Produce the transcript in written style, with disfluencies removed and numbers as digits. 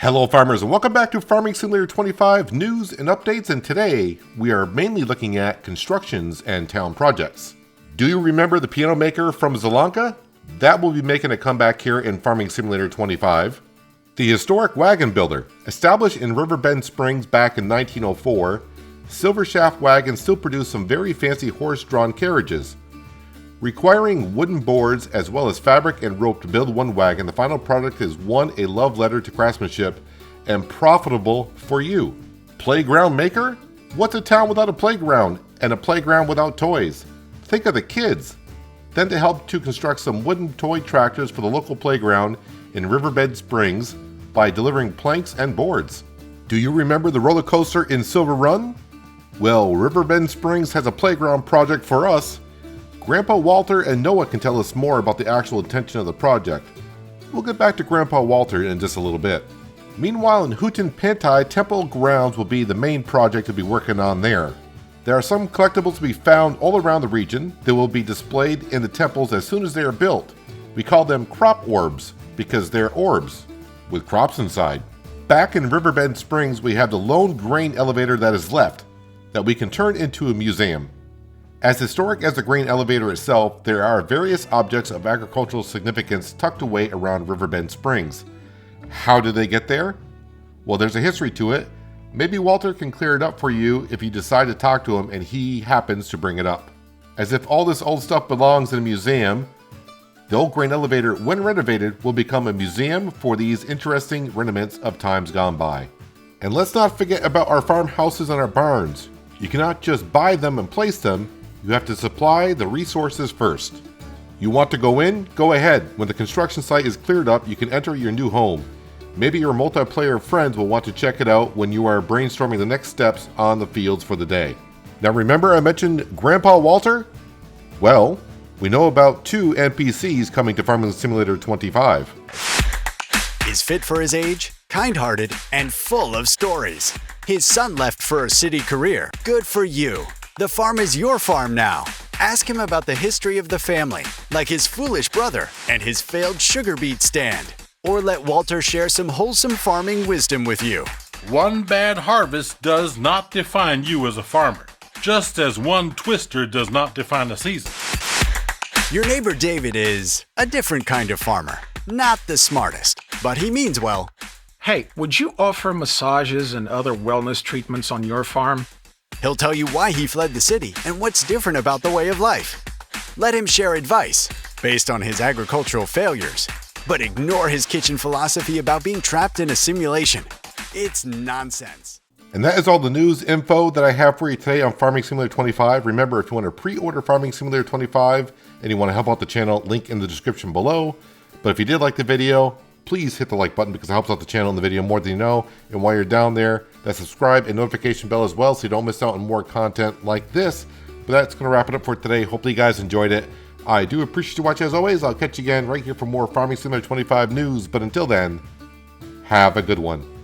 Hello farmers and welcome back to Farming Simulator 25 news and updates, and today we are mainly looking at constructions and town projects. Do you remember the piano maker from Sri Lanka? That will be making a comeback here in Farming Simulator 25. The historic wagon builder, established in Riverbend Springs back in 1904, Silver Shaft wagons still produce some very fancy horse-drawn carriages. Requiring wooden boards as well as fabric and rope to build one wagon, the final product is a love letter to craftsmanship and profitable for you. Playground maker? What's a town without a playground and a playground without toys? Think of the kids. Then to help to construct some wooden toy tractors for the local playground in Riverbend Springs by delivering planks and boards. Do you remember the roller coaster in Silver Run? Well, Riverbend Springs has a playground project for us. Grandpa Walter and Noah can tell us more about the actual intention of the project. We'll get back to Grandpa Walter in just a little bit. Meanwhile, in Hutan Pantai, temple grounds will be the main project to be working on there. There are some collectibles to be found all around the region that will be displayed in the temples as soon as they are built. We call them crop orbs because they're orbs with crops inside. Back in Riverbend Springs, we have the lone grain elevator that is left that we can turn into a museum. As historic as the grain elevator itself, there are various objects of agricultural significance tucked away around Riverbend Springs. How did they get there? Well, there's a history to it. Maybe Walter can clear it up for you if you decide to talk to him and he happens to bring it up. As if all this old stuff belongs in a museum, the old grain elevator, when renovated, will become a museum for these interesting remnants of times gone by. And let's not forget about our farmhouses and our barns. You cannot just buy them and place them. You have to supply the resources first. You want to go in? Go ahead. When the construction site is cleared up, you can enter your new home. Maybe your multiplayer friends will want to check it out when you are brainstorming the next steps on the fields for the day. Now remember I mentioned Grandpa Walter? Well, we know about 2 NPCs coming to Farming Simulator 25. Is fit for his age, kind-hearted, and full of stories. His son left for a city career. Good for you. The farm is your farm now. Ask him about the history of the family, like his foolish brother and his failed sugar beet stand. Or let Walter share some wholesome farming wisdom with you. One bad harvest does not define you as a farmer, just as one twister does not define a season. Your neighbor David is a different kind of farmer. Not the smartest, but he means well. Hey, would you offer massages and other wellness treatments on your farm? He'll tell you why he fled the city and what's different about the way of life. Let him share advice based on his agricultural failures, but ignore his kitchen philosophy about being trapped in a simulation. It's nonsense. And that is all the news info that I have for you today on Farming Simulator 25. Remember, if you want to pre-order Farming Simulator 25 and you want to help out the channel, link in the description below. But if you did like the video, please hit the like button because it helps out the channel and the video more than you know. And while you're down there, that subscribe and notification bell as well so you don't miss out on more content like this. But that's going to wrap it up for today. Hopefully you guys enjoyed it. I do appreciate you watching as always. I'll catch you again right here for more Farming Simulator 25 news. But until then, have a good one.